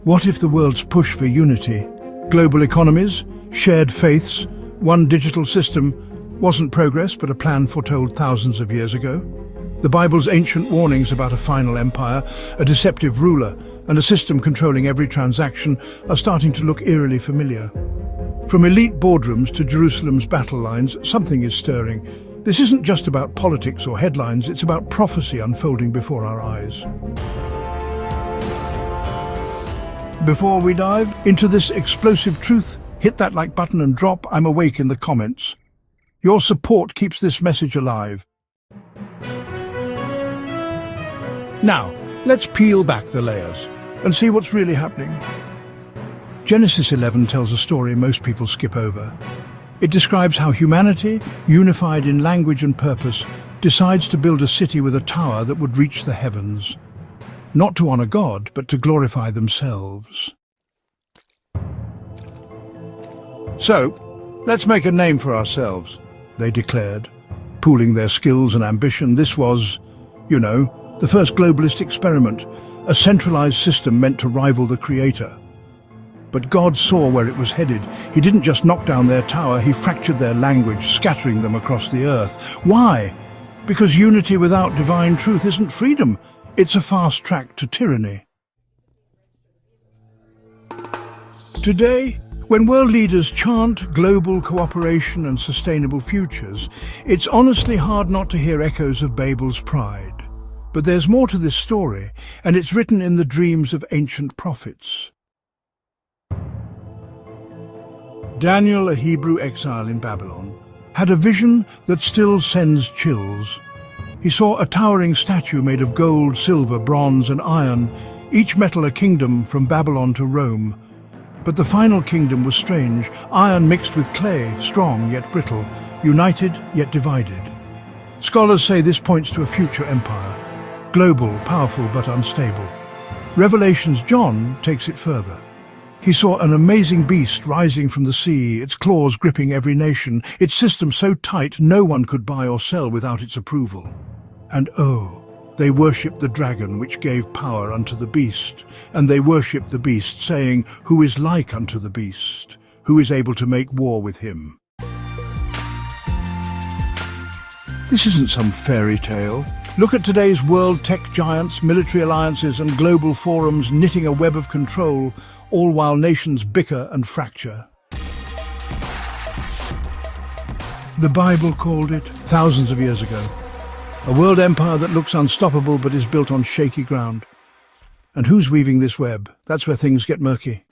What if the world's push for unity, global economies, shared faiths, one digital system wasn't progress but a plan foretold thousands of years ago? The Bible's ancient warnings about a final empire, a deceptive ruler, and a system controlling every transaction are starting to look eerily familiar. From elite boardrooms to Jerusalem's battle lines, something is stirring. This isn't just about politics or headlines, it's about prophecy unfolding before our eyes. Before we dive into this explosive truth, hit that like button and drop "I'm awake" in the comments. Your support keeps this message alive. Now, let's peel back the layers and see what's really happening. Genesis 11 tells a story most people skip over. It describes how humanity, unified in language and purpose, decides to build a city with a tower that would reach the heavens. Not to honor God, but to glorify themselves. "So, let's make a name for ourselves," they declared. Pooling their skills and ambition, this was, the first globalist experiment, a centralized system meant to rival the Creator. But God saw where it was headed. He didn't just knock down their tower, he fractured their language, scattering them across the earth. Why? Because unity without divine truth isn't freedom. It's a fast track to tyranny. Today, when world leaders chant global cooperation and sustainable futures, it's honestly hard not to hear echoes of Babel's pride. But there's more to this story, and it's written in the dreams of ancient prophets. Daniel, a Hebrew exile in Babylon, had a vision that still sends chills. He saw a towering statue made of gold, silver, bronze, and iron, each metal a kingdom from Babylon to Rome. But the final kingdom was strange, iron mixed with clay, strong yet brittle, united yet divided. Scholars say this points to a future empire, global, powerful but unstable. Revelation's John takes it further. He saw an amazing beast rising from the sea, its claws gripping every nation, its system so tight no one could buy or sell without its approval. And they worshipped the dragon which gave power unto the beast, and they worshipped the beast, saying, "Who is like unto the beast? Who is able to make war with him?" This isn't some fairy tale. Look at today's world tech giants, military alliances and global forums knitting a web of control, all while nations bicker and fracture. The Bible called it, thousands of years ago, a world empire that looks unstoppable but is built on shaky ground. And who's weaving this web? That's where things get murky.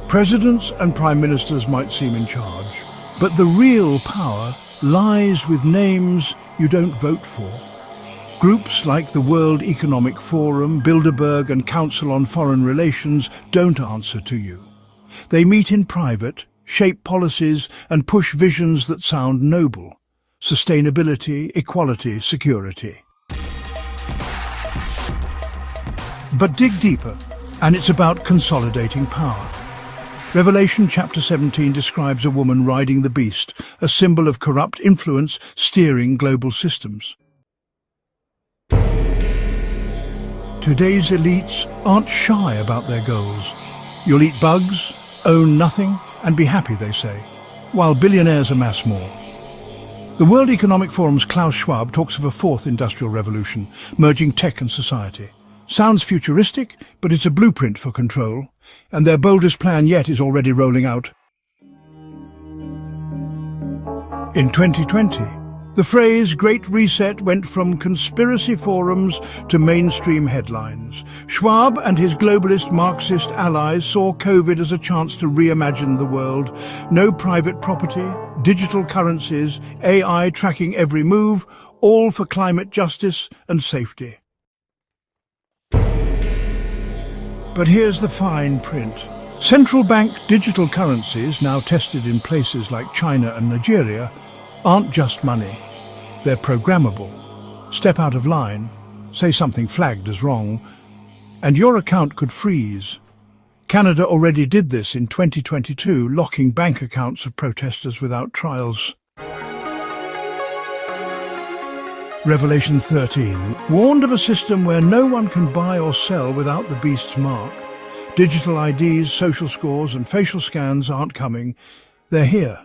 Presidents and prime ministers might seem in charge, but the real power lies with names you don't vote for. Groups like the World Economic Forum, Bilderberg and Council on Foreign Relations don't answer to you. They meet in private, shape policies and push visions that sound noble. Sustainability, equality, security. But dig deeper, and it's about consolidating power. Revelation chapter 17 describes a woman riding the beast, a symbol of corrupt influence steering global systems. Today's elites aren't shy about their goals. You'll eat bugs, own nothing, and be happy, they say, while billionaires amass more. The World Economic Forum's Klaus Schwab talks of a fourth industrial revolution, merging tech and society. Sounds futuristic, but it's a blueprint for control, and their boldest plan yet is already rolling out. In 2020, the phrase Great Reset went from conspiracy forums to mainstream headlines. Schwab and his globalist Marxist allies saw COVID as a chance to reimagine the world. No private property, digital currencies, AI tracking every move, all for climate justice and safety. But here's the fine print. Central bank digital currencies, now tested in places like China and Nigeria, aren't just money. They're programmable. Step out of line, say something flagged as wrong, and your account could freeze. Canada already did this in 2022, locking bank accounts of protesters without trials. Revelation 13, warned of a system where no one can buy or sell without the beast's mark. Digital IDs, social scores and facial scans aren't coming, they're here.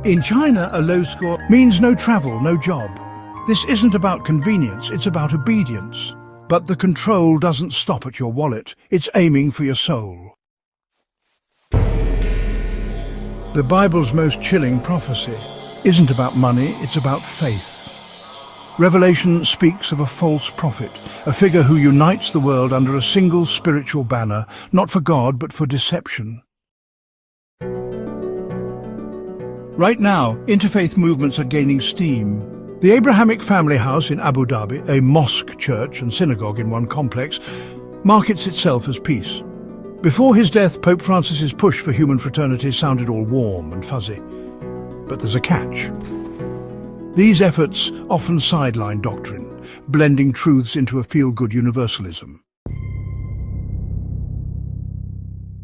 In China, a low score means no travel, no job. This isn't about convenience, it's about obedience. But the control doesn't stop at your wallet, it's aiming for your soul. The Bible's most chilling prophecy isn't about money, it's about faith. Revelation speaks of a false prophet, a figure who unites the world under a single spiritual banner, not for God but for deception. Right now, interfaith movements are gaining steam. The Abrahamic family house in Abu Dhabi, a mosque, church and synagogue in one complex, markets itself as peace. Before his death, Pope Francis's push for human fraternity sounded all warm and fuzzy. But there's a catch. These efforts often sideline doctrine, blending truths into a feel-good universalism.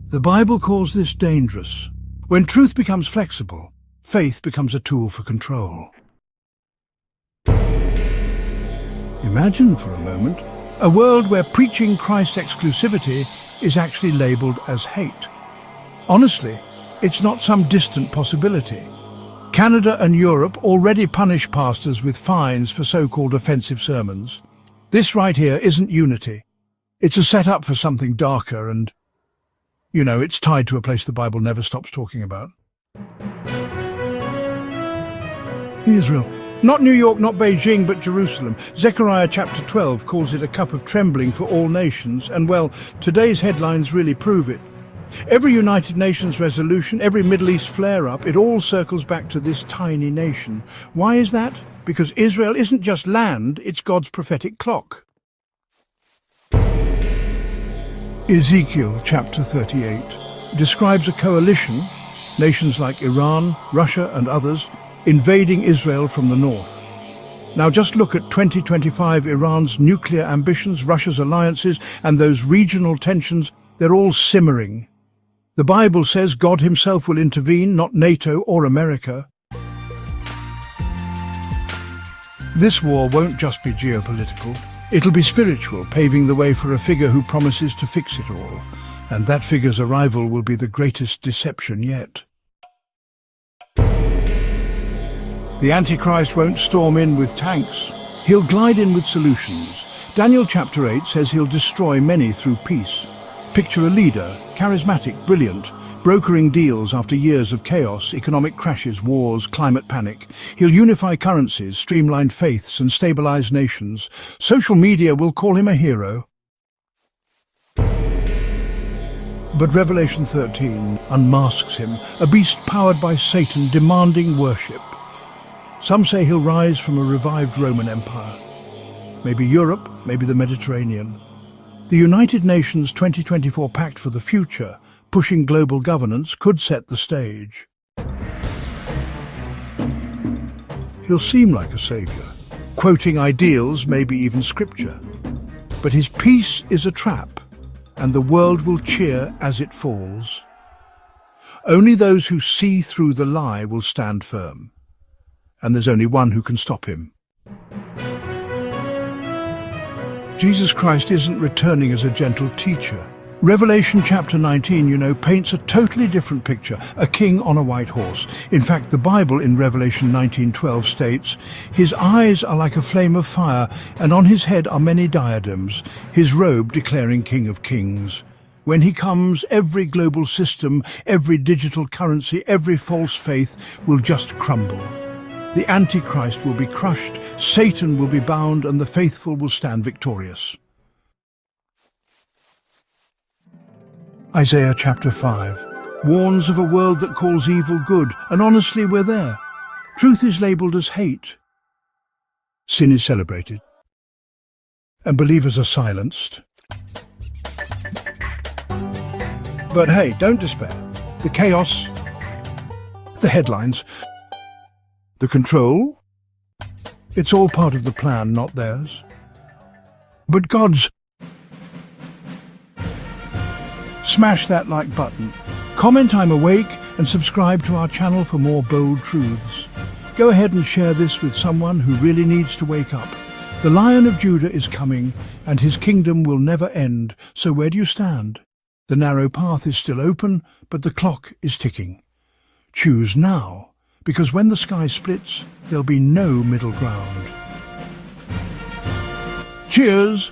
The Bible calls this dangerous. When truth becomes flexible, faith becomes a tool for control. Imagine for a moment a world where preaching Christ's exclusivity is actually labelled as hate. Honestly, it's not some distant possibility. Canada and Europe already punish pastors with fines for so-called offensive sermons. This right here isn't unity. It's a setup for something darker and, it's tied to a place the Bible never stops talking about. Israel. Not New York, not Beijing, but Jerusalem. Zechariah chapter 12 calls it a cup of trembling for all nations, and well, today's headlines really prove it. Every United Nations resolution, every Middle East flare-up, it all circles back to this tiny nation. Why is that? Because Israel isn't just land, it's God's prophetic clock. Ezekiel chapter 38 describes a coalition, nations like Iran, Russia and others, invading Israel from the north. Now just look at 2025 Iran's nuclear ambitions, Russia's alliances and those regional tensions, they're all simmering. The Bible says God himself will intervene, not NATO or America. This war won't just be geopolitical, it'll be spiritual, paving the way for a figure who promises to fix it all. And that figure's arrival will be the greatest deception yet. The Antichrist won't storm in with tanks. He'll glide in with solutions. Daniel chapter 8 says he'll destroy many through peace. Picture a leader, charismatic, brilliant, brokering deals after years of chaos, economic crashes, wars, climate panic. He'll unify currencies, streamline faiths and stabilize nations. Social media will call him a hero. But Revelation 13 unmasks him, a beast powered by Satan demanding worship. Some say he'll rise from a revived Roman Empire. Maybe Europe, maybe the Mediterranean. The United Nations 2024 Pact for the Future, pushing global governance, could set the stage. He'll seem like a savior, quoting ideals, maybe even scripture. But his peace is a trap, and the world will cheer as it falls. Only those who see through the lie will stand firm. And there's only one who can stop him. Jesus Christ isn't returning as a gentle teacher. Revelation chapter 19, paints a totally different picture, a king on a white horse. In fact, the Bible in Revelation 19:12 states, "His eyes are like a flame of fire, and on his head are many diadems, his robe declaring King of Kings." When he comes, every global system, every digital currency, every false faith will just crumble. The Antichrist will be crushed, Satan will be bound, and the faithful will stand victorious. Isaiah chapter 5 warns of a world that calls evil good, and honestly, we're there. Truth is labelled as hate. Sin is celebrated, and believers are silenced. But hey, don't despair. The chaos, the headlines, the control, it's all part of the plan, not theirs. But God's. Smash that like button, comment I'm awake, and subscribe to our channel for more bold truths. Go ahead and share this with someone who really needs to wake up. The Lion of Judah is coming, and his kingdom will never end. So where do you stand? The narrow path is still open, but the clock is ticking. Choose now, because when the sky splits, there'll be no middle ground. Cheers!